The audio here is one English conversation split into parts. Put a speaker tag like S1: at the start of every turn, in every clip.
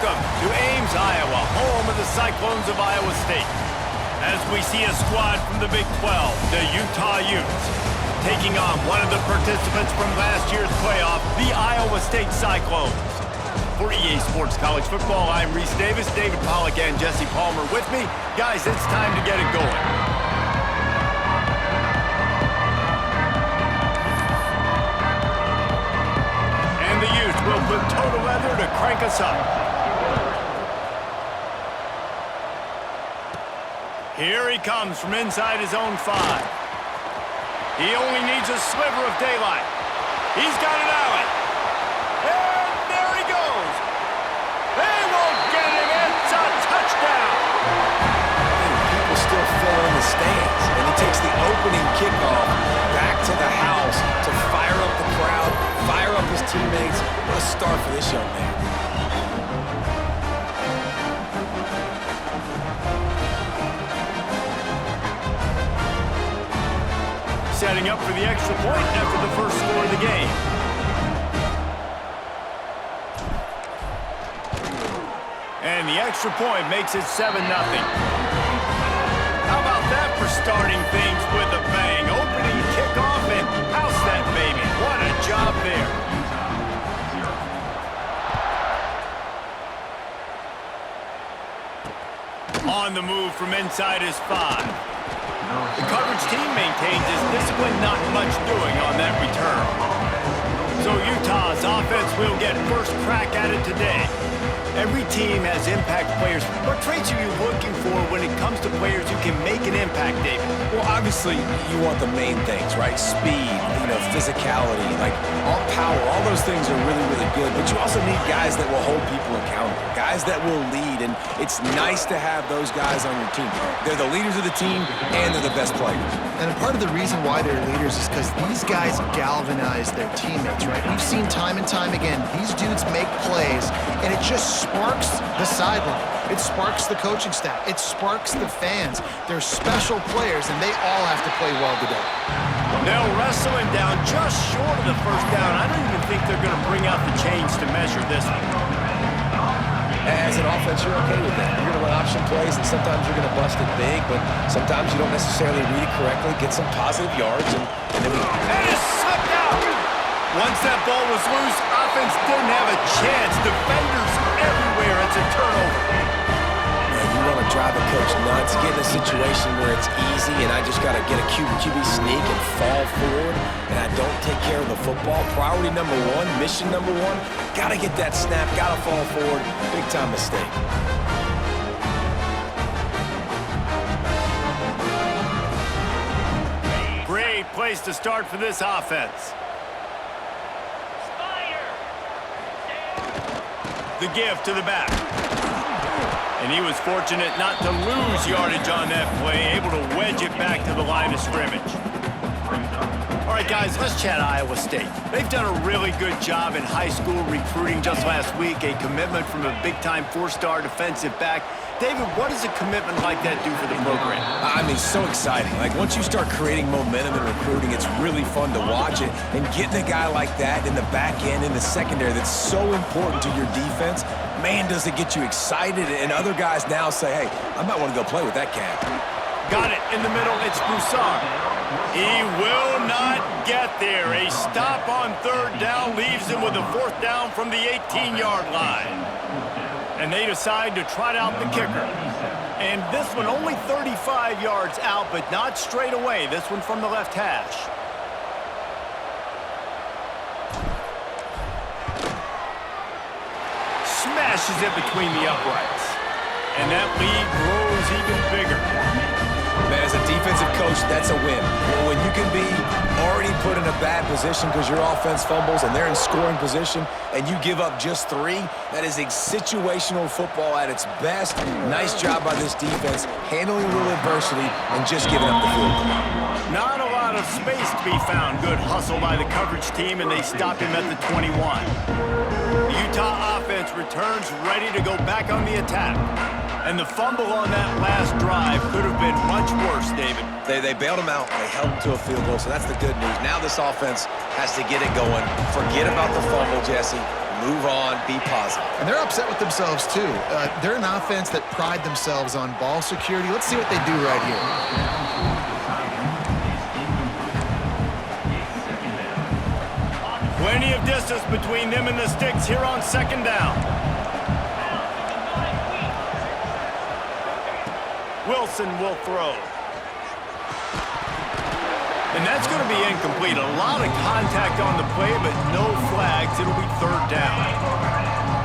S1: Welcome to Ames, Iowa, home of the Cyclones of Iowa State. As we see a squad from the Big 12, the Utah Utes, taking on one of the participants from last year's playoff, the Iowa State Cyclones. For EA Sports College Football, I'm Reese Davis, David Pollack, and Jesse Palmer with me. Guys, it's time to get it going. And the Utes will put total leather to crank us up. Here he comes from inside his own 5. He only needs a sliver of daylight. He's got an alley. And there he goes. They won't get him. It's a touchdown.
S2: People still fill in the stands. And he takes the opening kickoff back to the house to fire up the crowd, fire up his teammates. What a start for this young man.
S1: Setting up for the extra point after the first score of the game. And the extra point makes it 7-0. How about that for starting things with a bang? Opening kickoff and house that baby. What a job there. On the move from inside his 5. The coverage team maintains his discipline, not much doing on that return. So Utah's offense will get first crack at it today. Every team has impact players. What traits are you looking for when it comes to players who can make an impact, David?
S2: Well, obviously, you want the main things, right? Speed, physicality, all power. All those things are really, really good. But you also need guys that will hold people accountable, guys that will lead. And it's nice to have those guys on your team. They're the leaders of the team, and they're the best players.
S3: And part of the reason why they're leaders is because these guys galvanize their teammates, right? We've seen time and time again, these dudes make plays, and it just sparks the sideline. It sparks the coaching staff. It sparks the fans. They're special players, and they all have to play well today.
S1: They'll wrestle him down just short of the first down. I don't even think they're going to bring out the chains to measure this one.
S2: As an offense, you're okay with that. You're going to run option plays, and sometimes you're going to bust it big, but sometimes you don't necessarily read it correctly, get some positive yards, and then we...
S1: And it's slipped out! Once that ball was loose, offense didn't have a chance. Defenders everywhere. It's a turnover.
S2: You want to drive a coach nuts, get in a situation where it's easy and I just got to get a QB sneak and fall forward and I don't take care of the football. Priority number 1, mission number 1, got to get that snap, got to fall forward. Big time mistake.
S1: Great place to start for this offense. The give to the back. And he was fortunate not to lose yardage on that play, able to wedge it back to the line of scrimmage. All right, guys, let's chat Iowa State. They've done a really good job in high school recruiting just last week, a commitment from a big-time 4-star defensive back. David, what does a commitment like that do for the program?
S2: I mean, so exciting. Once you start creating momentum in recruiting, it's really fun to watch it. And getting a guy like that in the back end, in the secondary, that's so important to your defense, man, does it get you excited. And other guys now say, hey, I might want to go play with that cat.
S1: Got it in the middle. It's Broussard. He will not get there. A stop on 3rd down leaves him with a 4th down from the 18-yard line. And they decide to trot out the kicker. And this one only 35 yards out, but not straight away. This one from the left hash. Smashes it between the uprights. And that lead grows even bigger.
S2: Man, as a defensive coach, that's a win. When you can be already put in a bad position because your offense fumbles and they're in scoring position and you give up just 3, that is a situational football at its best. Nice job by this defense, handling a little adversity and just giving up the field goal.
S1: Not a lot of space to be found. Good hustle by the coverage team, and they stop him at the 21. The Utah offense returns ready to go back on the attack. And the fumble on that last drive could have been much worse, David.
S2: They bailed him out. They held him to a field goal, so that's the good news. Now this offense has to get it going. Forget about the fumble, Jesse. Move on, be positive.
S3: And they're upset with themselves, too. They're an offense that pride themselves on ball security. Let's see what they do right here.
S1: Plenty of distance between them and the sticks here on second down. Wilson will throw. And that's going to be incomplete. A lot of contact on the play, but no flags. It'll be third down.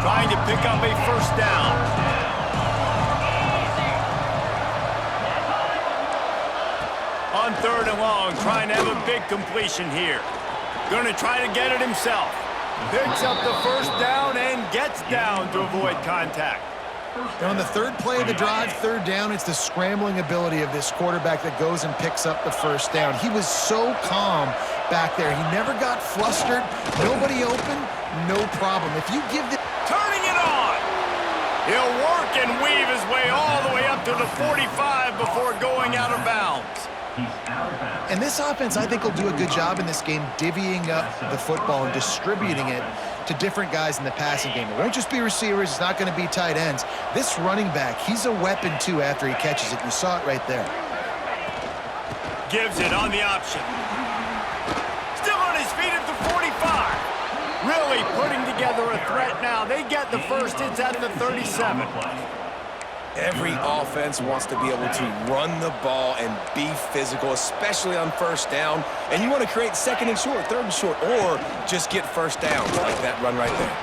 S1: Trying to pick up a first down. On third and long, trying to have a big completion here. Going to try to get it himself. Picks up the first down and gets down to avoid contact.
S3: And on the third play of the drive, third down, it's the scrambling ability of this quarterback that goes and picks up the first down. He was so calm back there. He never got flustered. Nobody open, no problem. If you give the...
S1: Turning it on. He'll work and weave his way all the way up to the 45 before going out of bounds.
S3: And this offense, I think, will do a good job in this game divvying up the football and distributing it to different guys in the passing game. It won't just be receivers. It's not going to be tight ends. This running back, he's a weapon, too, after he catches it. You saw it right there.
S1: Gives it on the option. Still on his feet at the 45. Really putting together a threat now. They get the first. It's at the 37.
S2: Every offense wants to be able to run the ball and be physical, especially on first down. And you want to create second and short, third and short, or just get first downs like that run right there.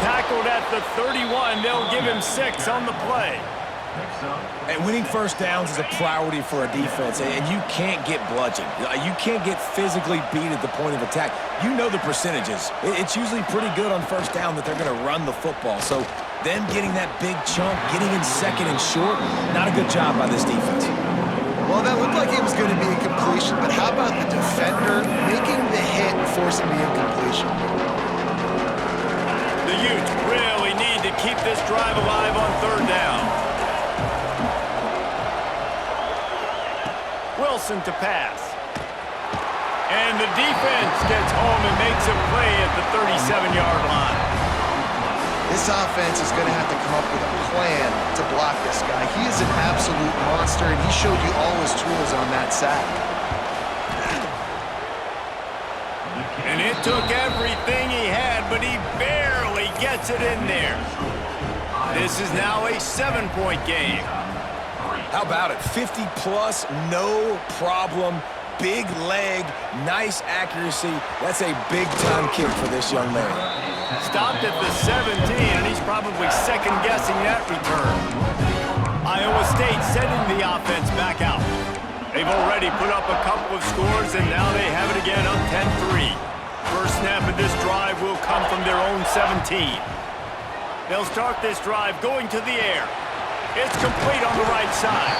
S1: Tackled at the 31. They'll give him 6 on the play.
S2: And winning first downs is a priority for a defense, and you can't get bludgeoned. You can't get physically beat at the point of attack. You know the percentages. It's usually pretty good on first down that they're going to run the football. So them getting that big chunk, getting in second and short, not a good job by this defense.
S3: Well, that looked like it was going to be a completion, but how about the defender making the hit and forcing the incompletion?
S1: The Utes really need to keep this drive alive on third down. Wilson to pass. And the defense gets home and makes a play at the 37-yard line.
S3: This offense is going to have to come up with a plan to block this guy. He is an absolute monster, and he showed you all his tools on that sack.
S1: And it took everything he had, but he barely gets it in there. This is now a 7-point game.
S2: How about it? 50-plus, no problem. Big leg, nice accuracy. That's a big-time kick for this young man.
S1: Stopped at the 17, and he's probably second-guessing that return. Iowa State sending the offense back out. They've already put up a couple of scores, and now they have it again up 10-3. First snap of this drive will come from their own 17. They'll start this drive going to the air. It's complete on the right side.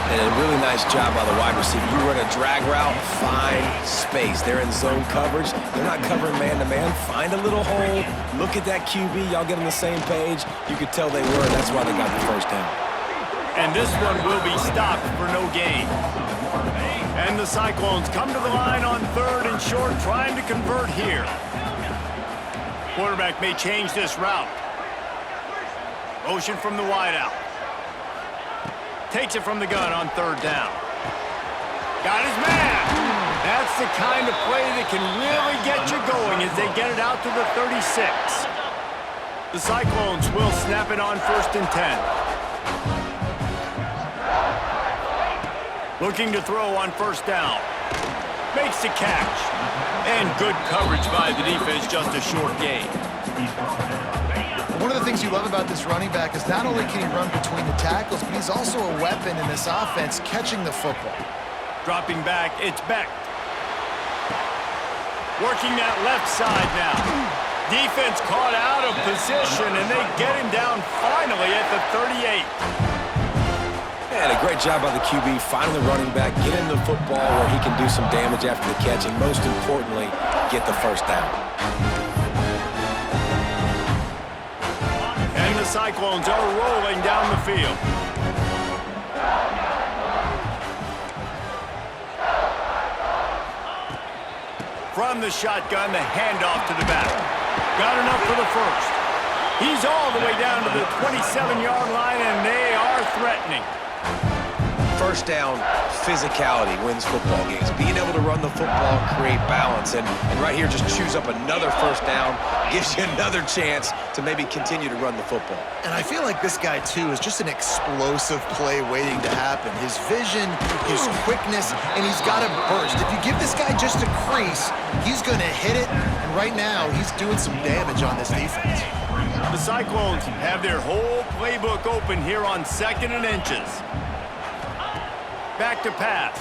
S2: And a really nice job by the wide receiver. You run a drag route, find space. They're in zone coverage. They're not covering man-to-man. Find a little hole. Look at that QB. Y'all get on the same page. You could tell they were, and that's why they got the first down.
S1: And this one will be stopped for no gain. And the Cyclones come to the line on third and short, trying to convert here. Quarterback may change this route. Motion from the wideout. Takes it from the gun on third down. Got his man. That's the kind of play that can really get you going as they get it out to the 36. The Cyclones will snap it on first and 10. Looking to throw on first down. Makes the catch. And good coverage by the defense, just a short gain.
S3: One of the things you love about this running back is not only can he run between the tackles, but he's also a weapon in this offense catching the football.
S1: Dropping back, it's Beck. Working that left side now. Defense caught out of position, and they get him down finally at the 38.
S2: And a great job by the QB, finding the running back, get him the football where he can do some damage after the catch, and most importantly, get the first down.
S1: And the Cyclones are rolling down the field. From the shotgun, the handoff to the back. Got enough for the first. He's all the way down to the 27-yard line, and they are threatening.
S2: First down, physicality wins football games. Being able to run the football, create balance, and right here just choose up another first down, gives you another chance to maybe continue to run the football.
S3: And I feel like this guy, too, is just an explosive play waiting to happen. His vision, his quickness, and he's got a burst. If you give this guy just a crease, he's going to hit it, and right now he's doing some damage on this defense.
S1: The Cyclones have their whole playbook open here on 2nd and inches. Back to pass.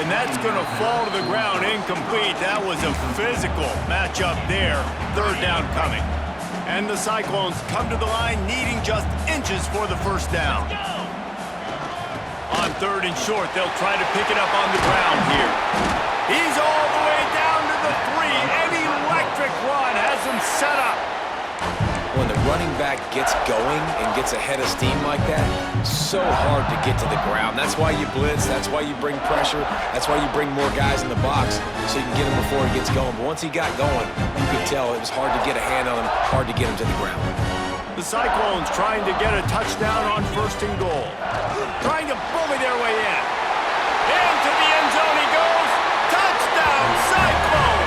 S1: And that's going to fall to the ground incomplete. That was a physical matchup there. 3rd down coming. And the Cyclones come to the line needing just inches for the first down. On 3rd and short, they'll try to pick it up on the ground here. He's all the way down to the 3. An electric run has him set up.
S2: When the running back gets going and gets ahead of steam like that, so hard to get to the ground. That's why you blitz. That's why you bring pressure. That's why you bring more guys in the box so you can get him before he gets going. But once he got going, you could tell it was hard to get a hand on him, hard to get him to the ground.
S1: The Cyclones trying to get a touchdown on 1st and goal. Trying to bully their way in. Into the end zone he goes. Touchdown, Cyclones!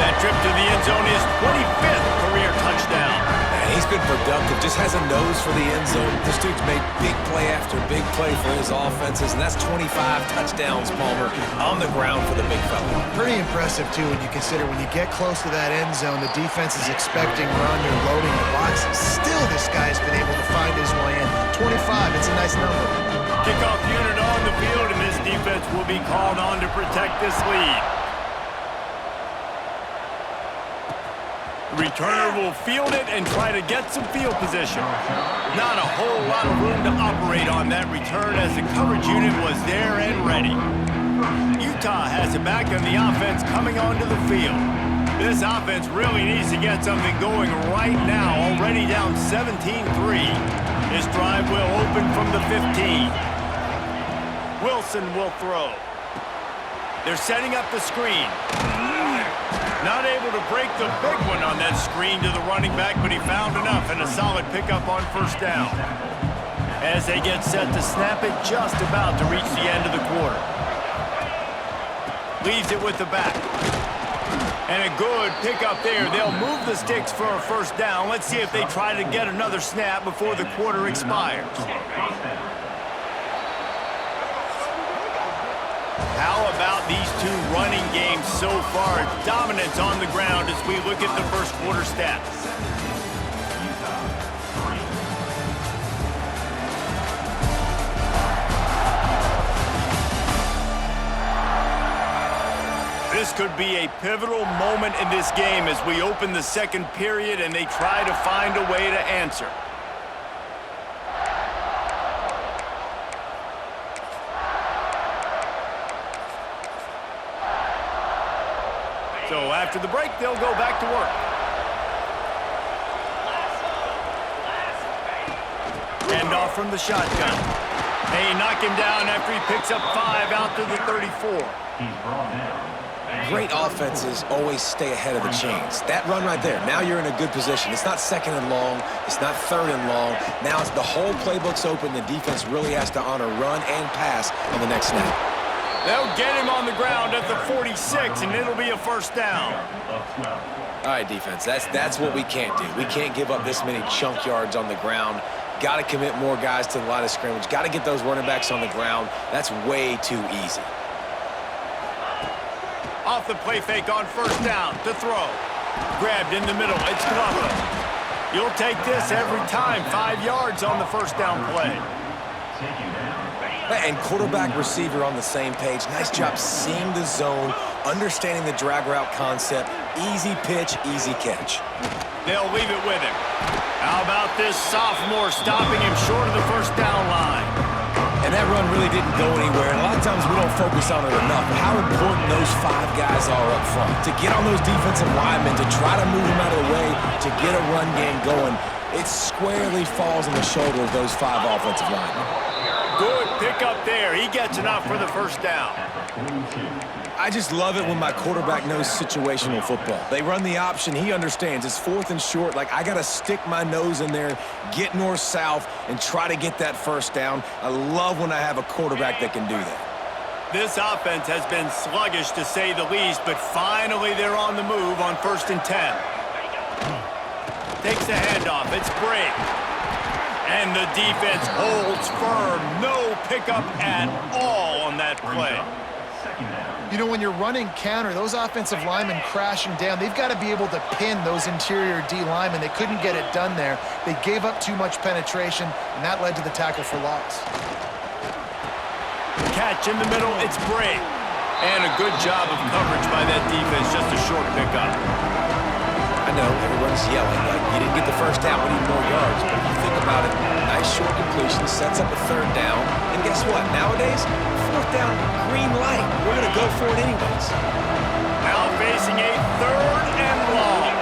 S1: That trip to the end zone is 25th career touchdown.
S2: Man, he's been productive, just has a nose for the end zone. This dude's made big play after big play for his offenses, and that's 25 touchdowns, Palmer, on the ground for the big fella.
S3: Pretty impressive, too, when you consider when you get close to that end zone, the defense is expecting run, they're loading the boxes. Still, this guy's been able to find his way in. 25, it's a nice number.
S1: Kickoff unit on the field, and this defense will be called on to protect this lead. The returner will field it and try to get some field position. Not a whole lot of room to operate on that return as the coverage unit was there and ready. Utah has it back on the offense coming onto the field. This offense really needs to get something going right now, already down 17-3. This drive will open from the 15. Wilson will throw. They're setting up the screen. Not able to break the big one on that screen to the running back, but he found enough and a solid pickup on 1st down. As they get set to snap it, just about to reach the end of the quarter. Leaves it with the back. And a good pickup there. They'll move the sticks for a 1st down. Let's see if they try to get another snap before the quarter expires. How about these two running games so far? Dominance on the ground as we look at the 1st quarter stats. This could be a pivotal moment in this game as we open the 2nd period and they try to find a way to answer. So after the break, they'll go back to work. Hand off from the shotgun. They knock him down after he picks up 5 out to the 34.
S2: Great offenses always stay ahead of the chains. That run right there, now you're in a good position. It's not 2nd and long. It's not 3rd and long. Now it's the whole playbook's open. The defense really has to honor run and pass on the next snap.
S1: They'll get him on the ground at the 46, and it'll be a 1st down.
S2: All right, defense, that's what we can't do. We can't give up this many chunk yards on the ground. Got to commit more guys to the line of scrimmage. Got to get those running backs on the ground. That's way too easy.
S1: Off the play fake on 1st down to throw. Grabbed in the middle. It's Glover. You'll take this every time. 5 yards on the 1st down play.
S2: And quarterback receiver on the same page. Nice job seeing the zone, understanding the drag route concept. Easy pitch, easy catch.
S1: They'll leave it with him. How about this sophomore stopping him short of the 1st down line?
S2: And that run really didn't go anywhere. And a lot of times we don't focus on it enough. But how important those 5 guys are up front. To get on those defensive linemen, to try to move them out of the way, to get a run game going, it squarely falls on the shoulder of those 5 offensive linemen.
S1: Good pick up there. He gets enough for the 1st down.
S2: I just love it when my quarterback knows situational football. They run the option. He understands. It's 4th and short. Like, I got to stick my nose in there, get north-south, and try to get that first down. I love when I have a quarterback that can do that.
S1: This offense has been sluggish, to say the least, but finally they're on the move on 1st and 10. Takes the handoff. It's Brake. And the defense holds firm. No pickup at all on that play.
S3: You know, when you're running counter, those offensive linemen crashing down, they've got to be able to pin those interior D linemen. They couldn't get it done there. They gave up too much penetration, and that led to the tackle for loss.
S1: Catch in the middle, it's Brake. And a good job of coverage by that defense, just a short pickup.
S2: I know, everyone's yelling, like, you didn't get the first down, we need more yards. But if you think about it, nice short completion, sets up a 3rd down. And guess what? Nowadays, 4th down, green light. We're going to go for it anyways.
S1: Now facing a 3rd and long.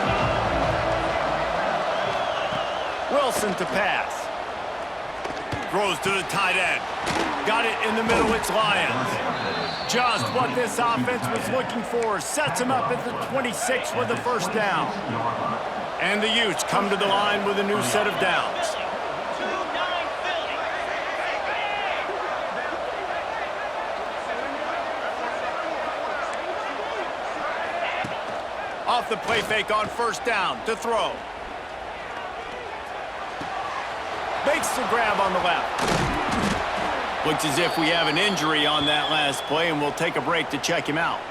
S1: Wilson to pass. Throws to the tight end. Got it in the middle, it's Lions. Just what this offense was looking for. Sets him up at the 26 with the first down. And the Utes come to the line with a new set of downs. Off the play fake on 1st down to throw. Makes the grab on the left. Looks as if we have an injury on that last play, and we'll take a break to check him out.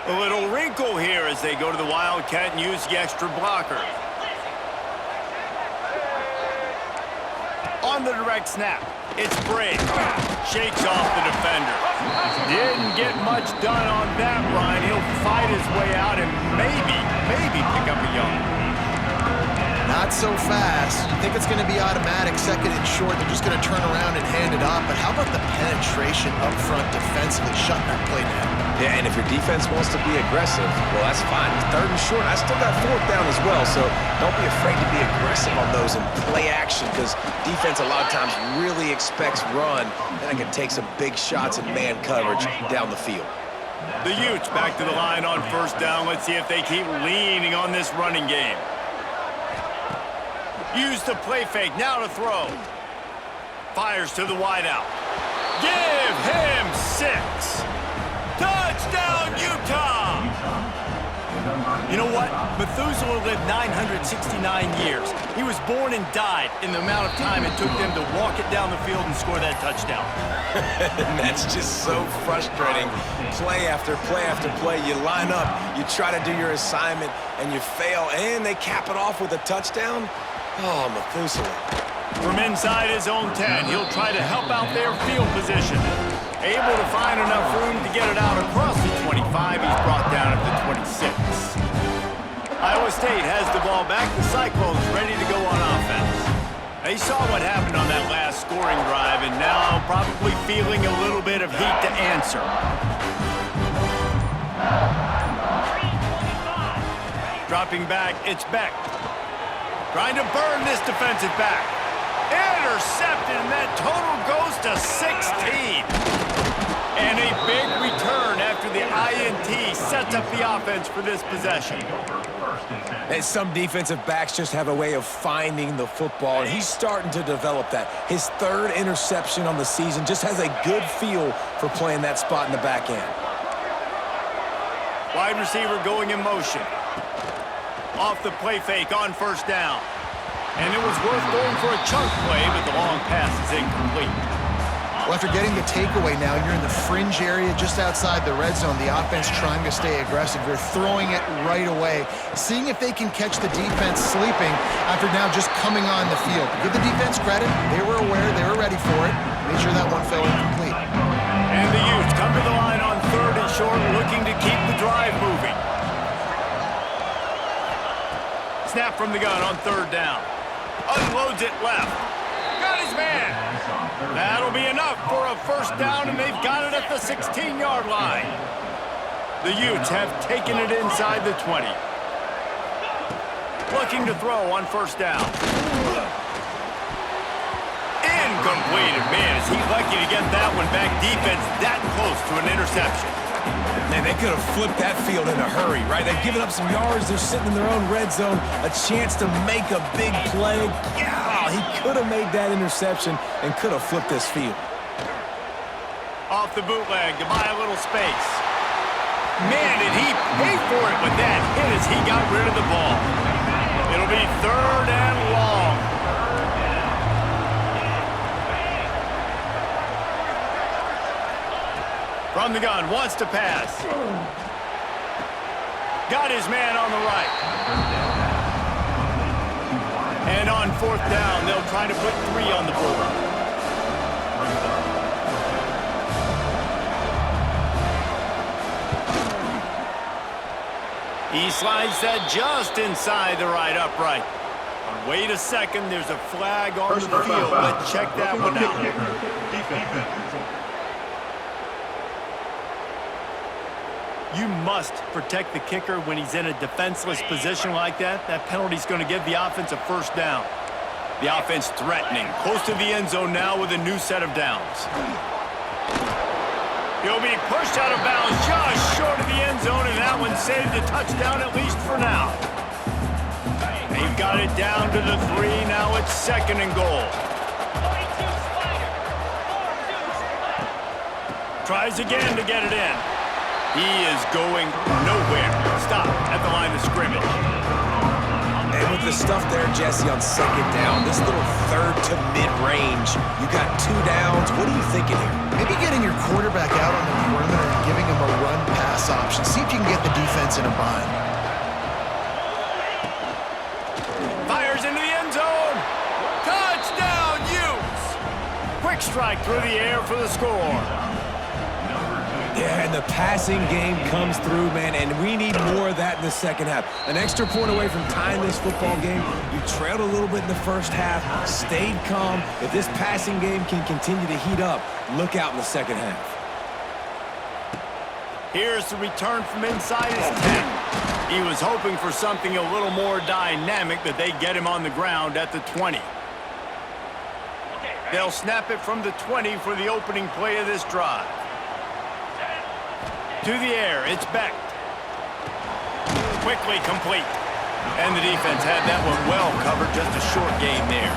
S1: A little wrinkle here as they go to the Wildcat and use the extra blocker. On the direct snap, it's Brake. Shakes off the defender. Didn't get much done on that, Ryan. He'll fight his way out and maybe pick up a yard.
S3: Not so fast. You think it's going to be automatic, 2nd and short. They're just going to turn around and hand it off. But how about the penetration up front defensively, shutting that play down?
S2: Yeah, and if your defense wants to be aggressive, well, that's fine. 3rd and short, I still got 4th down as well, so don't be afraid to be aggressive on those and play action, because defense a lot of times really expects run, and it can take some big shots and man coverage down the field.
S1: The Utes back to the line on 1st down. Let's see if they keep leaning on this running game. Use the play fake, now to throw. Fires to the wideout. Give him 6. Touchdown, Utah! You know what? Methuselah lived 969 years. He was born and died in the amount of time it took them to walk it down the field and score that touchdown.
S2: That's just so frustrating. Play after play after play. You line up, you try to do your assignment, and you fail, and they cap it off with a touchdown? Oh, Methuselah.
S1: From inside his own 10, he'll try to help out their field position. Able to find enough room to get it out across the 25. He's brought down at the 26. Iowa State has the ball back. The Cyclones ready to go on offense. They saw what happened on that last scoring drive, and now probably feeling a little bit of heat to answer. Dropping back, it's Beck. Trying to burn this defensive back. Intercepted, and that total goes to 16. And a big return after the INT sets up the offense for this possession.
S2: And some defensive backs just have a way of finding the football, and he's starting to develop that. His 3rd interception on the season, just has a good feel for playing that spot in the back end.
S1: Wide receiver going in motion. Off the play fake on 1st down. And it was worth going for a chunk play, but the long pass is incomplete.
S3: Well, after getting the takeaway now, you're in the fringe area just outside the red zone. The offense trying to stay aggressive. They're throwing it right away, seeing if they can catch the defense sleeping after now just coming on the field. Give the defense credit. They were aware. They were ready for it. Made sure that one fell incomplete.
S1: And the Utes come to the line on 3rd and short, looking to keep the drive moving. Snap from the gun on 3rd down. Unloads it left. Got his man. That'll be enough for a 1st down, and they've got it at the 16-yard line. The Utes have taken it inside the 20. Looking to throw on 1st down. Incompleted. Man, is he lucky to get that one back. Defense that close to an interception.
S2: Man, they could have flipped that field in a hurry, right? They've given up some yards. They're sitting in their own red zone. A chance to make a big play. Yeah, he could have made that interception and could have flipped this field.
S1: Off the bootleg to buy a little space. Man, did he pay for it with that hit as he got rid of the ball. It'll be 3rd and long. From the gun, wants to pass. Got his man on the right. And on 4th down, they'll try to put 3 on the board. He slides that just inside the right upright. Wait a second, there's a flag on the field. Let's check that one out. You must protect the kicker when he's in a defenseless position like that. That penalty's going to give the offense a 1st down. The offense threatening, close to the end zone now with a new set of downs. He'll be pushed out of bounds just short of the end zone, and that one saved a touchdown at least for now. They've got it down to the 3. Now it's 2nd and goal. Tries again to get it in. He is going nowhere. Stop at the line of scrimmage.
S2: And with the stuff there, Jesse, on 2nd down, this little 3rd to mid-range, you got 2 downs. What are you thinking here?
S3: Maybe getting your quarterback out on the perimeter and giving him a run-pass option. See if you can get the defense in a bind.
S1: Fires into the end zone. Touchdown, Utes! Quick strike through the air for the score.
S2: Yeah, and the passing game comes through, man, and we need more of that in the 2nd half. An extra point away from tying this football game. You trailed a little bit in the 1st half, stayed calm. If this passing game can continue to heat up, look out in the 2nd half.
S1: Here's the return from inside his 10. He was hoping for something a little more dynamic, but they get him on the ground at the 20. They'll snap it from the 20 for the opening play of this drive. To the air, it's Beck. Quickly complete. And the defense had that one well covered, just a short game there.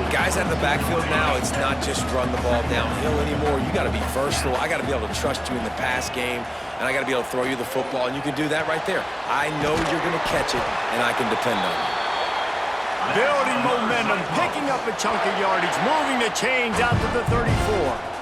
S2: Guys out of the backfield now, it's not just run the ball downhill anymore. You got to be versatile. I got to be able to trust you in the pass game, and I got to be able to throw you the football, and you can do that right there. I know you're going to catch it, and I can depend on you.
S1: Building momentum, picking up a chunk of yardage, moving the chains out to the 34.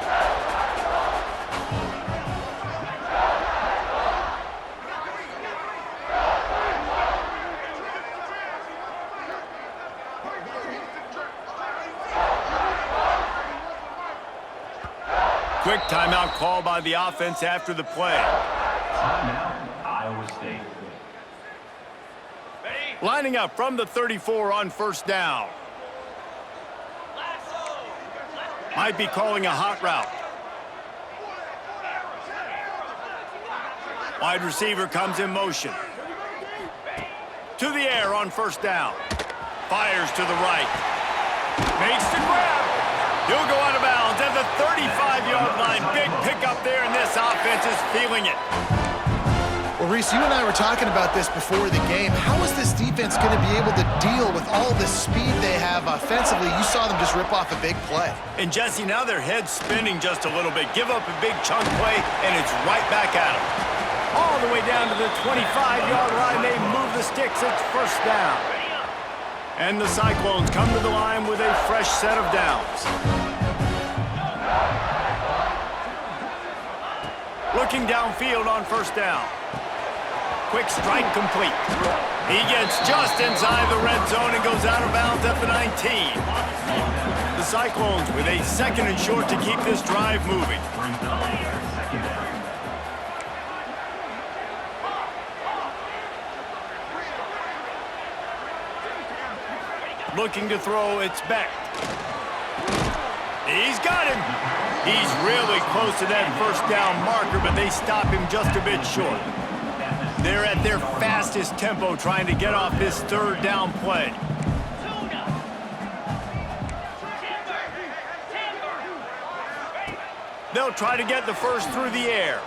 S1: Quick timeout call by the offense after the play.
S4: Timeout, Iowa State.
S1: Lining up from the 34 on 1st down. Might be calling a hot route. Wide receiver comes in motion. To the air on 1st down. Fires to the right. Makes the grab. He'll go out of bounds at the 35-yard line. Big pickup there, and this offense is feeling it.
S3: Well, Reese, you and I were talking about this before the game. How is this defense going to be able to deal with all the speed they have offensively? You saw them just rip off a big play.
S1: And, Jesse, now their head's spinning just a little bit. Give up a big chunk play, and it's right back at them. All the way down to the 25-yard line. They move the sticks. It's 1st down. And the Cyclones come to the line with a fresh set of downs. Looking downfield on 1st down. Quick strike complete. He gets just inside the red zone and goes out of bounds at the 19. The Cyclones with a 2nd and short to keep this drive moving. Looking to throw, it's Beck. He's got him. He's really close to that 1st down marker, but they stop him just a bit short. They're at their fastest tempo trying to get off this 3rd down play. They'll try to get the first through the air.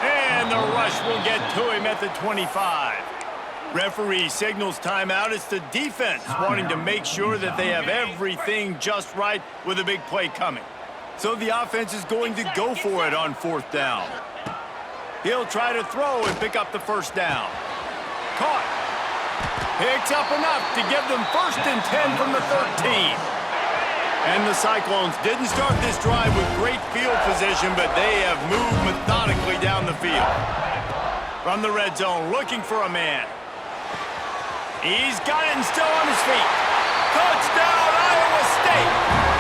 S1: And the rush will get to him at the 25. Referee signals timeout. It's the defense wanting to make sure that they have everything just right with a big play coming. So the offense is going to go for it on 4th down. He'll try to throw and pick up the first down. Caught. Picks up enough to give them 1st and 10 from the 13. And the Cyclones didn't start this drive with great field position, but they have moved methodically down the field. From the red zone, looking for a man. He's got it and still on his feet. Touchdown, Iowa State!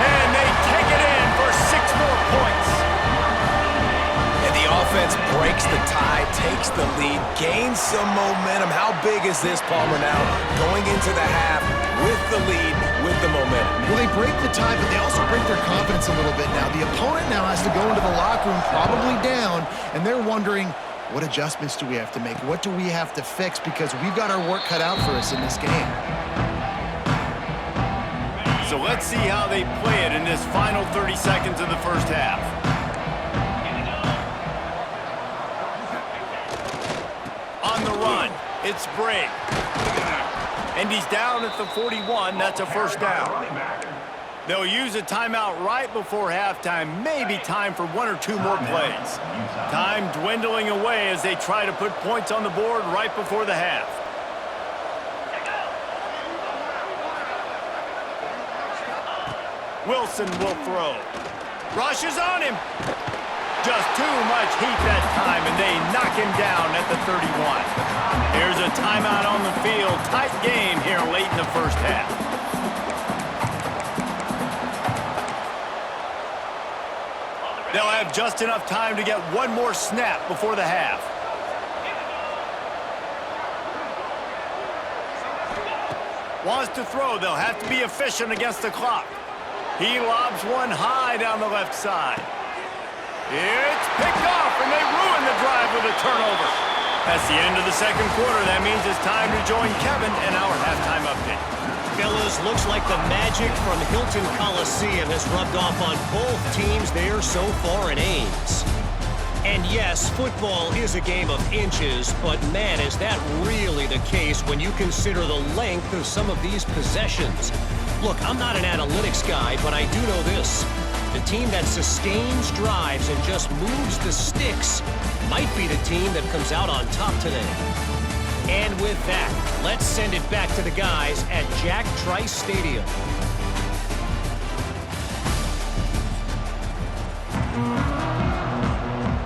S1: And they take it in for 6 more points.
S2: And the offense breaks the tie, takes the lead, gains some momentum. How big is this, Palmer, now? Going into the half with the lead, with the momentum.
S3: Well, they break the tie, but they also break their confidence a little bit now. The opponent now has to go into the locker room, probably down, and they're wondering, what adjustments do we have to make? What do we have to fix? Because we've got our work cut out for us in this game.
S1: So let's see how they play it in this final 30 seconds of the first half. On the run, it's Brigg. And he's down at the 41. That's a first down. They'll use a timeout right before halftime. Maybe time for 1 or 2 more plays. Time dwindling away as they try to put points on the board right before the half. Wilson will throw. Rush is on him. Just too much heat that time, and they knock him down at the 31. Here's a timeout on the field. Tight game here late in the first half. They'll have just enough time to get 1 more snap before the half. Wants to throw. They'll have to be efficient against the clock. He lobs one high down the left side. It's picked off, and they ruin the drive with a turnover. That's the end of the second quarter. That means it's time to join Kevin in our halftime update.
S5: Fellas, looks like the magic from Hilton Coliseum has rubbed off on both teams there so far in Ames. And yes, football is a game of inches, but man, is that really the case when you consider the length of some of these possessions. Look, I'm not an analytics guy, but I do know this. The team that sustains drives and just moves the sticks might be the team that comes out on top today. And with that, let's send it back to the guys at Jack Trice Stadium.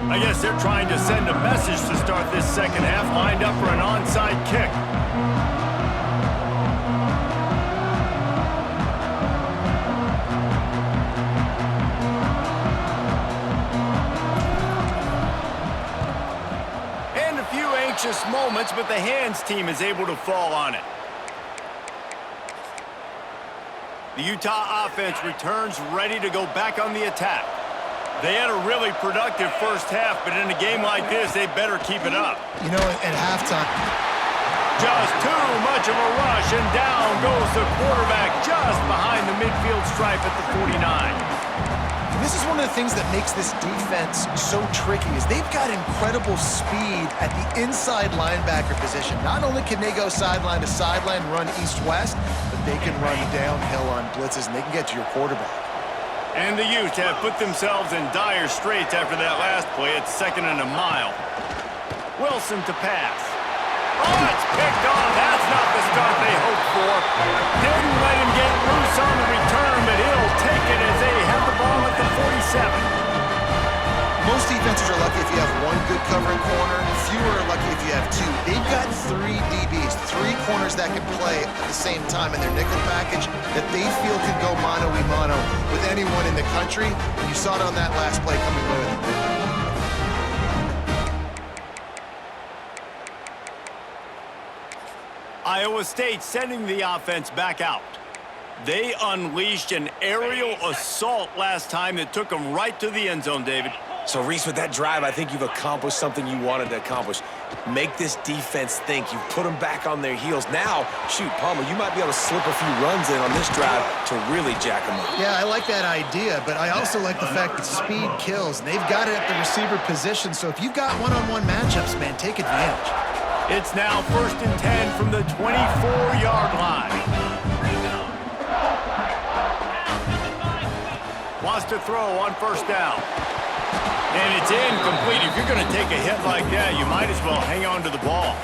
S1: I guess they're trying to send a message to start this second half, lined up for an onside kick. Moments, but the hands team is able to fall on it. The Utah offense returns ready to go back on the attack. They had a really productive first half, but in a game like this, they better keep it up.
S3: You know, at halftime,
S1: just too much of a rush, and down goes the quarterback just behind the midfield stripe at the 49.
S3: This is one of the things that makes this defense so tricky is they've got incredible speed at the inside linebacker position. Not only can they go sideline to sideline, run east-west, but they can run downhill on blitzes, and they can get to your quarterback.
S1: And the Utes have put themselves in dire straits after that last play. It's 2nd and a mile. Wilson to pass. Oh, it's picked off. That's not the start they hoped for. Didn't let him get loose on the return, but he'll take it as they have the ball at the 47.
S3: Most defenses are lucky if you have 1 good covering corner. Fewer are lucky if you have 2. They've got 3 DBs, 3 corners that can play at the same time in their nickel package that they feel can go mano-a-mano with anyone in the country. And you saw it on that last play coming away with it.
S1: Iowa State sending the offense back out. They unleashed an aerial assault last time that took them right to the end zone, David.
S2: So, Reese, with that drive, I think you've accomplished something you wanted to accomplish. Make this defense think. You've put them back on their heels. Now, shoot, Palmer, you might be able to slip a few runs in on this drive to really jack them up.
S3: Yeah, I like that idea, but I also like the fact that speed kills. They've got it at the receiver position, so if you've got one-on-one matchups, man, take advantage.
S1: It's now 1st and 10 from the 24-yard line. Wants to throw on 1st down. And it's incomplete. If you're going to take a hit like that, you might as well hang on to the ball.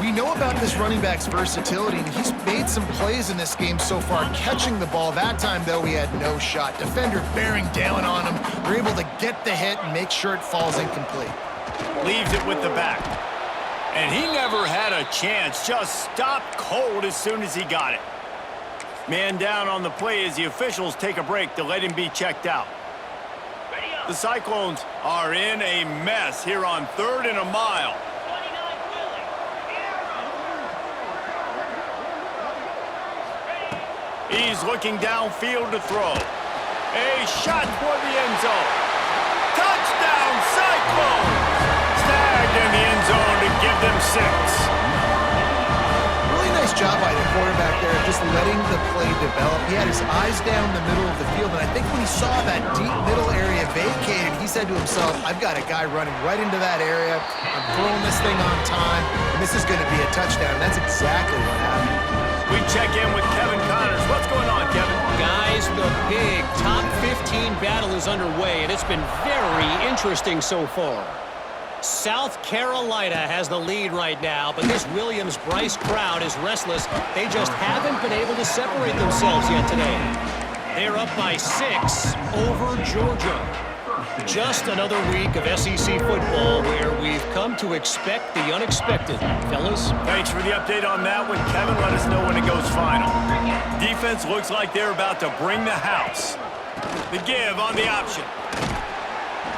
S3: We know about this running back's versatility, and he's made some plays in this game so far catching the ball. That time, though, he had no shot. Defender bearing down on him. They're able to get the hit and make sure it falls incomplete.
S1: Leaves it with the back. And he never had a chance. Just stopped cold as soon as he got it. Man down on the play as the officials take a break to let him be checked out. The Cyclones are in a mess here on 3rd and a mile. He's looking downfield to throw. A shot toward the end zone. Touchdown, Cyclones! Snagged in the end zone to give them 6.
S3: Really nice job by the quarterback there, just letting the play develop. He had his eyes down the middle of the field, and I think when he saw that deep middle area vacated, he said to himself, I've got a guy running right into that area. I'm throwing this thing on time, and this is going to be a touchdown. And that's exactly what happened.
S1: We check in with Kevin Connors. What's going on, Kevin?
S5: Guys, the big top 15 battle is underway, and it's been very interesting so far. South Carolina has the lead right now, but this Williams-Brice crowd is restless. They just haven't been able to separate themselves yet today. They're up by 6 over Georgia. Just another week of SEC football where we've come to expect the unexpected. Fellas?
S1: Thanks for the update on that one, Kevin. Let us know when it goes final. Defense looks like they're about to bring the house. The give on the option.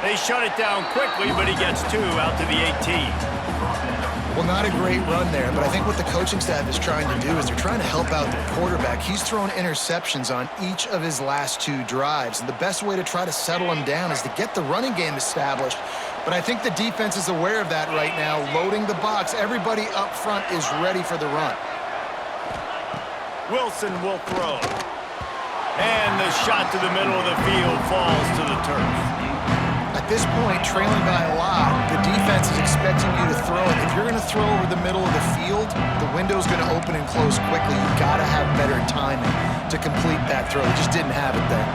S1: They shut it down quickly, but he gets 2 out to the 18.
S3: Well, not a great run there, but I think what the coaching staff is trying to do is they're trying to help out their quarterback. He's thrown interceptions on each of his last 2 drives, and the best way to try to settle him down is to get the running game established. But I think the defense is aware of that right now, loading the box. Everybody up front is ready for the run.
S1: Wilson will throw. And the shot to the middle of the field falls to the turf.
S3: At this point, trailing by a lot, the defense is expecting you to throw it. If you're going to throw over the middle of the field, the window's going to open and close quickly. You've got to have better timing to complete that throw. He just didn't have it there.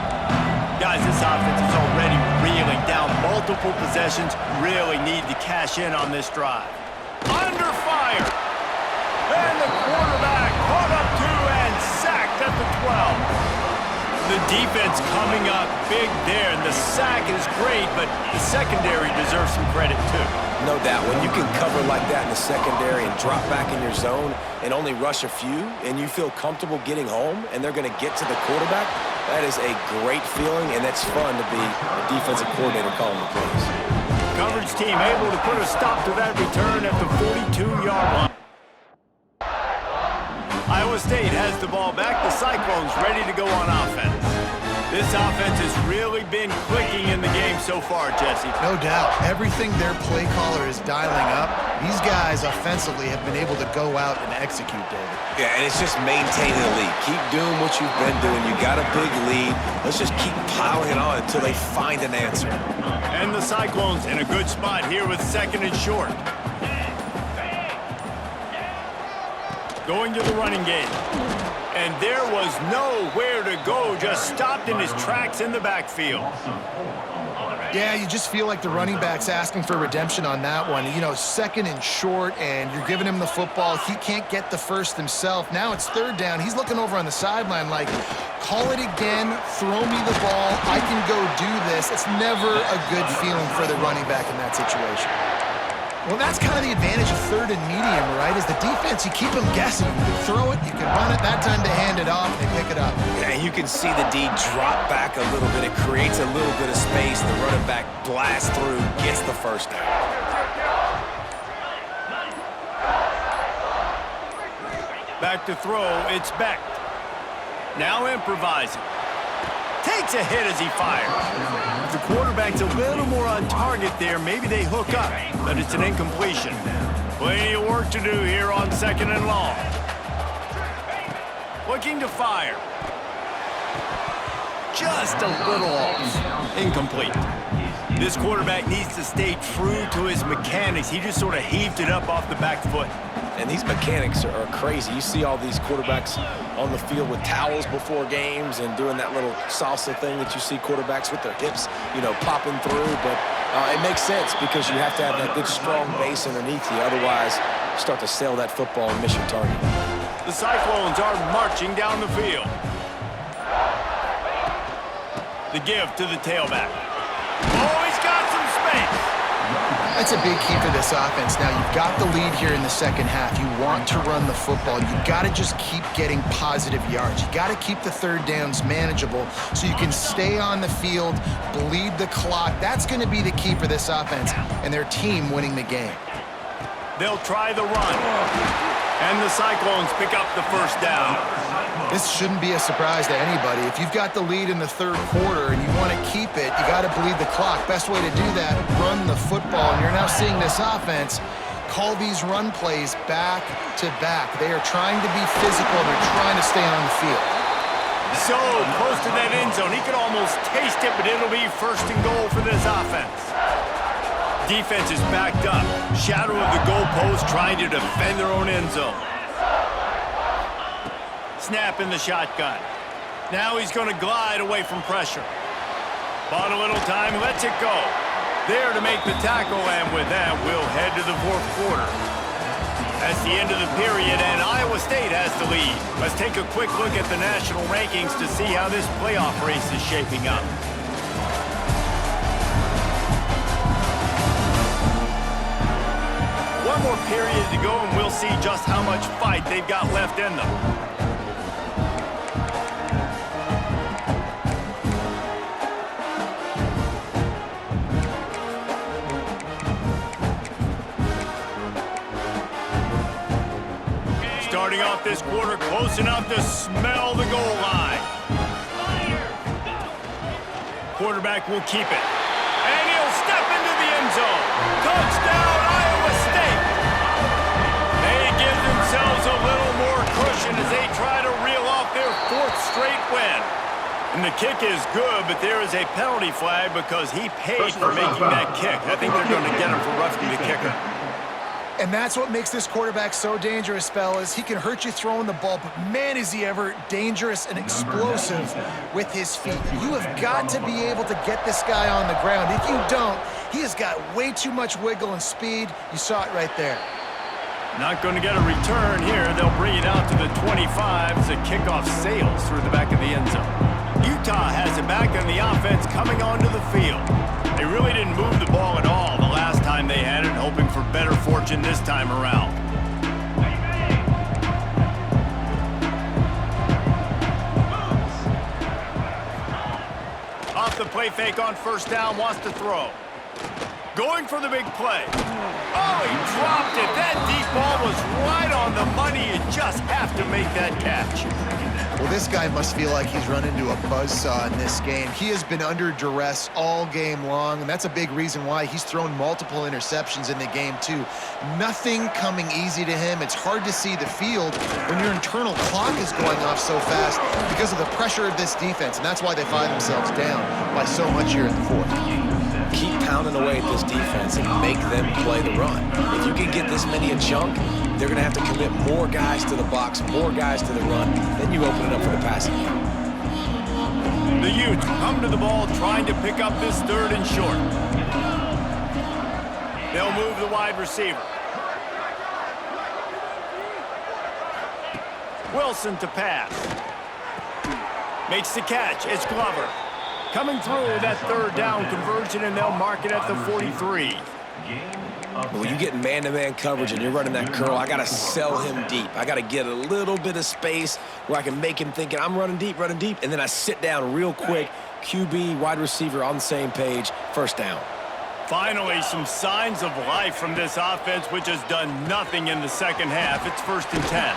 S1: Guys, this offense is already reeling down multiple possessions. Really need to cash in on this drive. Under fire! And the quarterback caught up to and sacked at the 12. The defense coming up big there, and the sack is great, but the secondary deserves some credit too.
S2: No doubt. When you can cover like that in the secondary and drop back in your zone and only rush a few, and you feel comfortable getting home, and they're going to get to the quarterback, that is a great feeling, and that's fun to be a defensive coordinator calling the plays.
S1: Coverage team able to put a stop to that return at the 42-yard line. Iowa State has the ball back. The Cyclones ready to go on offense. This offense has really been clicking in the game so far, Jesse.
S3: No doubt. Everything their play caller is dialing up, these guys offensively have been able to go out and execute, David.
S2: Yeah, and it's just maintaining the lead. Keep doing what you've been doing. You got a big lead. Let's just keep piling it on until they find an answer.
S1: And the Cyclones in a good spot here with 2nd and short. Going to the running game. And there was nowhere to go, just stopped in his tracks in the backfield.
S3: Yeah, you just feel like the running back's asking for redemption on that one. You know, 2nd and short, and you're giving him the football. He can't get the first himself. Now it's 3rd down. He's looking over on the sideline like, call it again, throw me the ball, I can go do this. It's never a good feeling for the running back in that situation. Well, that's kind of the advantage of 3rd and medium, right? Is the defense, you keep them guessing. You can throw it, you can run it. That time they hand it off, they pick it up.
S2: Yeah, you can see the D drop back a little bit. It creates a little bit of space. The running back blasts through, gets the first down.
S1: Back to throw, it's Beck. Now improvising. Takes a hit as he fires. If the quarterback's a little more on target there, maybe they hook up, but it's an incompletion. Plenty of work to do here on 2nd and long. Looking to fire. Just a little off. Incomplete. This quarterback needs to stay true to his mechanics. He just sort of heaved it up off the back foot.
S2: And these mechanics are crazy. You see all these quarterbacks on the field with towels before games and doing that little salsa thing that you see quarterbacks with their hips, popping through. But it makes sense because you have to have that good, strong base underneath you. Otherwise, you start to sail that football and miss your target.
S1: The Cyclones are marching down the field. The give to the tailback. Oh, he's got some space.
S3: That's a big key for this offense. Now, you've got the lead here in the second half. You want to run the football. You've got to just keep getting positive yards. You've got to keep the third downs manageable so you can stay on the field, bleed the clock. That's going to be the key for this offense and their team winning the game.
S1: They'll try the run. And the Cyclones pick up the first down.
S3: This shouldn't be a surprise to anybody. If you've got the lead in the third quarter and you want to keep it, you got to bleed the clock. Best way to do that, run the football. And you're now seeing this offense call these run plays back to back. They are trying to be physical. They're trying to stay on the field.
S1: So close to that end zone. He could almost taste it, but it'll be 1st and goal for this offense. Defense is backed up. Shadow of the goalpost trying to defend their own end zone. Snap in the shotgun. Now he's going to glide away from pressure. Bought a little time, lets it go. There to make the tackle, and with that, we'll head to the 4th quarter. That's the end of the period, and Iowa State has the lead. Let's take a quick look at the national rankings to see how this playoff race is shaping up. One more period to go, and we'll see just how much fight they've got left in them. Starting off this quarter close enough to smell the goal line. Quarterback will keep it. And he'll step into the end zone. Touchdown, Iowa State! They give themselves a little more cushion as they try to reel off their 4th straight win. And the kick is good, but there is a penalty flag because he paid for making that kick. I think they're going to get him for roughing the kicker.
S3: And that's what makes this quarterback so dangerous, fellas. He can hurt you throwing the ball, but man, is he ever dangerous and explosive with his feet. You have got to be able to get this guy on the ground. If you don't, he has got way too much wiggle and speed. You saw it right there.
S1: Not going to get a return here. They'll bring it out to the 25 as the kickoff sails through the back of the end zone. Utah has it back on the offense coming onto the field. They really didn't move the ball at all the last time they had it, hoping for better fortune this time around. Off the play fake on 1st down, wants to throw. Going for the big play. Oh, he dropped it. That deep ball was right on the money. You just have to make that catch.
S3: Well, this guy must feel like he's run into a buzzsaw in this game. He has been under duress all game long, and that's a big reason why he's thrown multiple interceptions in the game, too. Nothing coming easy to him. It's hard to see the field when your internal clock is going off so fast because of the pressure of this defense, and that's why they find themselves down by so much here in the 4th.
S2: Keep pounding away at this defense and make them play the run. If you can get this many a chunk, they're going to have to commit more guys to the box, more guys to the run. Then you open it up for the passing game.
S1: The Utes come to the ball trying to pick up this 3rd and short. They'll move the wide receiver. Wilson to pass. Makes the catch. It's Glover. Coming through that 3rd down conversion, and they'll mark it at the 43.
S2: When you get man-to-man coverage and you're running that curl, I got to sell him deep. I got to get a little bit of space where I can make him thinking I'm running deep, and then I sit down real quick. QB, wide receiver on the same page, 1st down.
S1: Finally, some signs of life from this offense, which has done nothing in the second half. It's 1st and 10.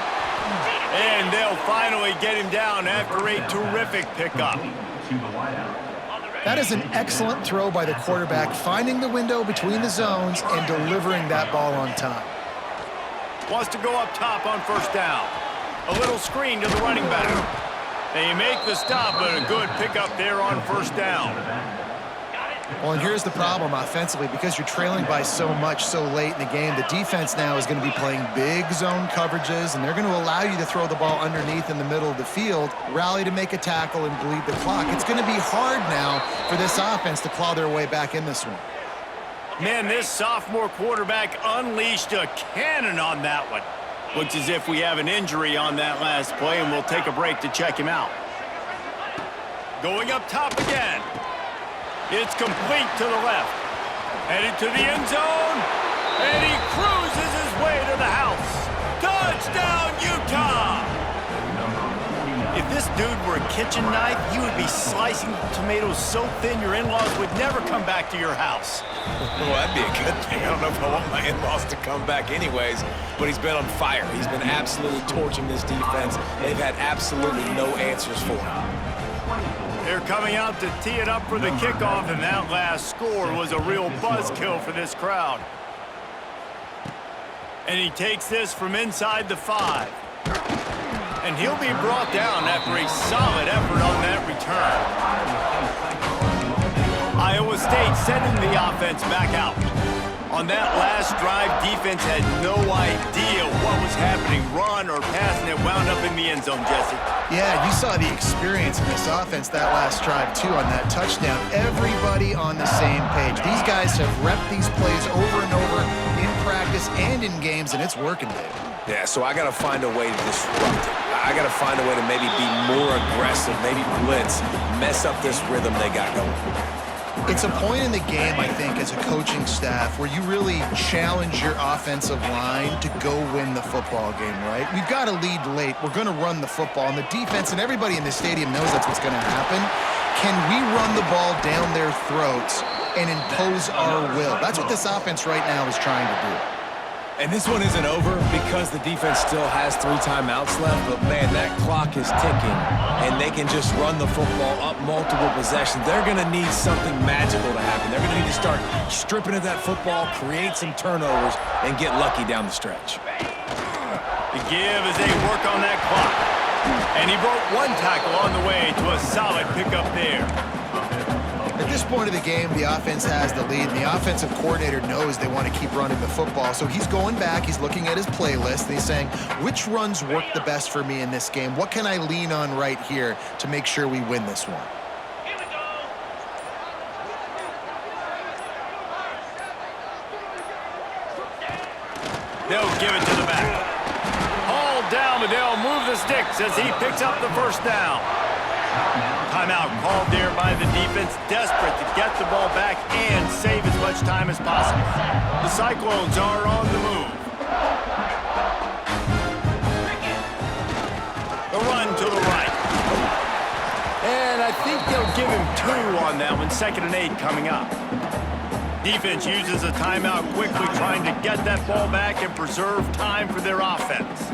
S1: And they'll finally get him down after a terrific pickup.
S4: to the wideout.
S3: That is an excellent throw by the quarterback, finding the window between the zones and delivering that ball on time.
S1: Wants to go up top on first down. A little screen to the running back. They make the stop, but a good pickup there on first down.
S3: Well, and here's the problem offensively. Because you're trailing by so much so late in the game, the defense now is going to be playing big zone coverages, and they're going to allow you to throw the ball underneath in the middle of the field, rally to make a tackle, and bleed the clock. It's going to be hard now for this offense to claw their way back in this one.
S1: Man, this sophomore quarterback unleashed a cannon on that one. Looks as if we have an injury on that last play, and we'll take a break to check him out. Going up top again. It's complete to the left. Headed to the end zone. And he cruises his way to the house. Touchdown, Utah! If this dude were a kitchen knife, he would be slicing tomatoes so thin your in-laws would never come back to your house.
S2: Well, that'd be a good thing. I don't know if I want my in-laws to come back anyways, but he's been on fire. He's been absolutely torching this defense. They've had absolutely no answers for him.
S1: They're coming out to tee it up for the kickoff, and that last score was a real buzzkill for this crowd. And he takes this from inside the 5. And he'll be brought down after a solid effort on that return. Iowa State sending the offense back out. On that last drive, defense had no idea what was happening. Run or pass, and it wound up in the end zone, Jesse.
S3: Yeah, you saw the experience in this offense that last drive, too, on that touchdown. Everybody on the same page. These guys have repped these plays over and over in practice and in games, and it's working, Dave.
S2: Yeah, so I got to find a way to disrupt it. I got to find a way to maybe be more aggressive, maybe blitz, mess up this rhythm they got going.
S3: It's a point in the game, I think, as a coaching staff where you really challenge your offensive line to go win the football game, right? We've got to lead late. We're going to run the football, and the defense and everybody in the stadium knows that's what's going to happen. Can we run the ball down their throats and impose our will? That's what this offense right now is trying to do.
S2: And this one isn't over because the defense still has 3 timeouts left, but man, that clock is ticking, and they can just run the football up multiple possessions. They're going to need something magical to happen. They're going to need to start stripping at that football, create some turnovers, and get lucky down the stretch.
S1: The give as they work on that clock. And he broke 1 tackle on the way to a solid pickup there.
S3: At this point of the game, the offense has the lead, and the offensive coordinator knows they want to keep running the football. So he's going back, he's looking at his playlist, and he's saying, which runs work the best for me in this game? What can I lean on right here to make sure we win this one?
S1: They'll give it to the back. Hauled down, but they'll move the sticks as he picks up the first down. Timeout called there by the defense, desperate to get the ball back and save as much time as possible. The Cyclones are on the move. The run to the right. And I think they'll give him 2 on that one, 2nd and 8 coming up. Defense uses a timeout quickly, trying to get that ball back and preserve time for their offense.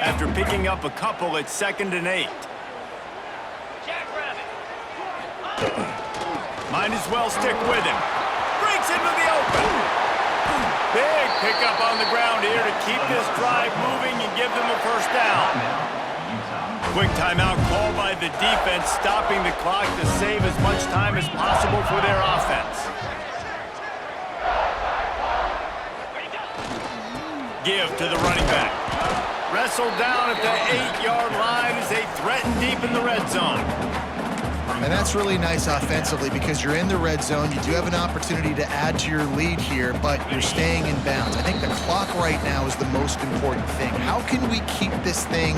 S1: After picking up a couple at 2nd and 8. Might as well stick with him. Breaks into the open. Big pickup on the ground here to keep this drive moving and give them a first down. Quick timeout called by the defense, stopping the clock to save as much time as possible for their offense. Give to the running back. Wrestled down at the 8-yard line as they threaten deep in the red zone.
S3: And that's really nice offensively because you're in the red zone. You do have an opportunity to add to your lead here, but you're staying in bounds. I think the clock right now is the most important thing. How can we keep this thing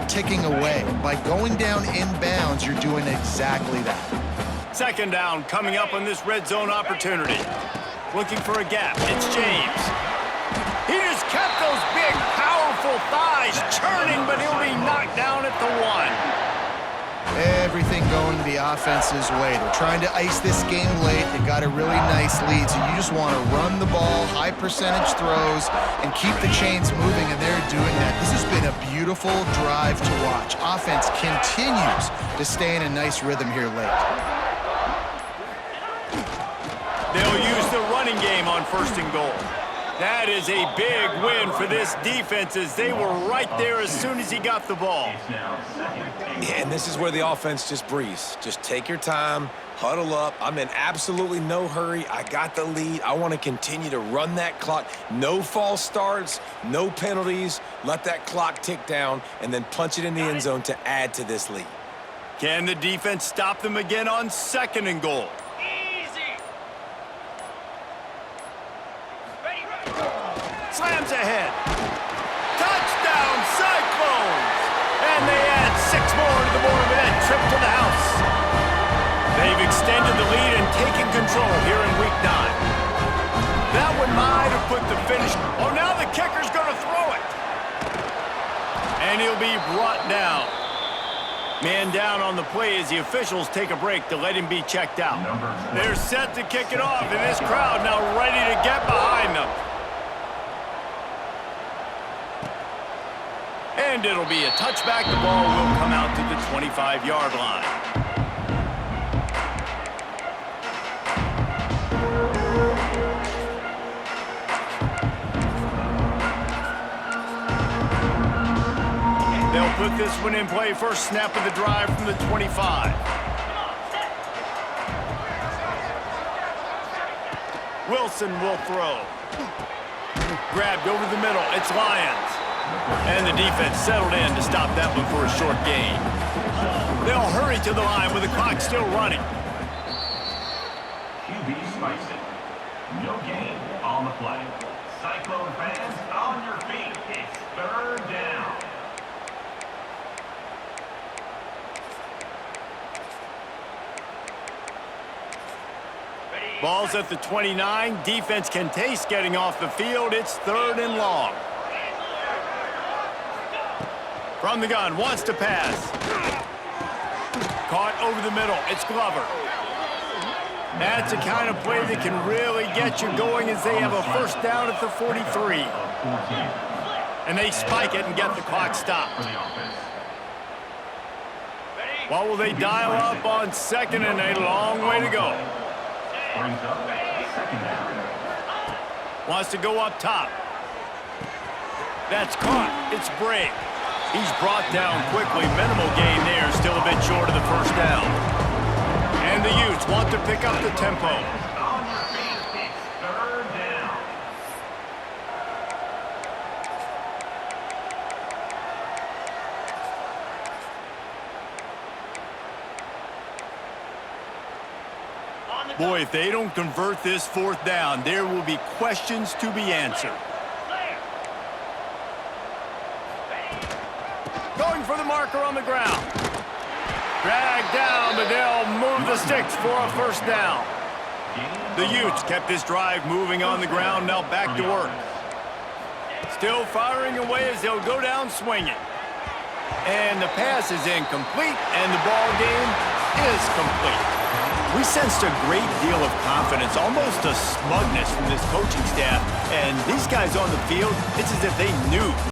S3: ticking away? By going down in bounds, you're doing exactly that.
S1: 2nd down coming up on this red zone opportunity. Looking for a gap. It's James. He just kept those big, powerful thighs churning, but he'll be knocked down at the 1.
S3: Everything going the offense's way. They're trying to ice this game late. They've got a really nice lead, so you just want to run the ball, high percentage throws, and keep the chains moving, and they're doing that. This has been a a beautiful drive to watch. Offense continues to stay in a nice rhythm here late.
S1: They'll use the running game on 1st and goal. That is a big win for this defense as they were right there as soon as he got the ball.
S2: Yeah, and this is where the offense just breathes. Just take your time, huddle up. I'm in absolutely no hurry. I got the lead. I want to continue to run that clock. No false starts, no penalties. Let that clock tick down and then punch it in the end zone to add to this lead.
S1: Can the defense stop them again on 2nd and goal? Slams ahead. Touchdown, Cyclones! And they add 6 more to the board with that trip to the house. They've extended the lead and taken control here in Week 9. That one might have put the finish. Oh, now the kicker's going to throw it. And he'll be brought down. Man down on the play as the officials take a break to let him be checked out. They're set to kick it off, and this crowd now ready to get behind them. And it'll be a touchback. The ball will come out to the 25-yard line. They'll put this one in play. First snap of the drive from the 25. Wilson will throw. Grabbed over the middle. It's Lions. And the defense settled in to stop that one for a short gain. They'll hurry to the line with the clock still running.
S4: QB spicy. No gain on the play. Cyclone fans, on your feet. It's 3rd down.
S1: Ball's at the 29. Defense can taste getting off the field. It's 3rd and long. From the gun, wants to pass. Caught over the middle. It's Glover. That's the kind of play that can really get you going as they have a 1st down at the 43. And they spike it and get the clock stopped. Well, will they dial up on 2nd and a long way to go?
S4: Brings up 2nd down.
S1: Wants to go up top. That's caught. It's Brave. He's brought down quickly. Minimal gain there. Still a bit short of the 1st down. And the Utes want to pick up the tempo.
S4: On your feet. It's 3rd down.
S1: Boy, if they don't convert this 4th down, there will be questions to be answered. Going for the marker on the ground. Dragged down, but they'll move the sticks for a 1st down. The Utes kept this drive moving on the ground, now back to work. Still firing away as they'll go down swinging. And the pass is incomplete, and the ball game is complete. We sensed a great deal of confidence, almost a smugness from this coaching staff. And these guys on the field, it's as if they knew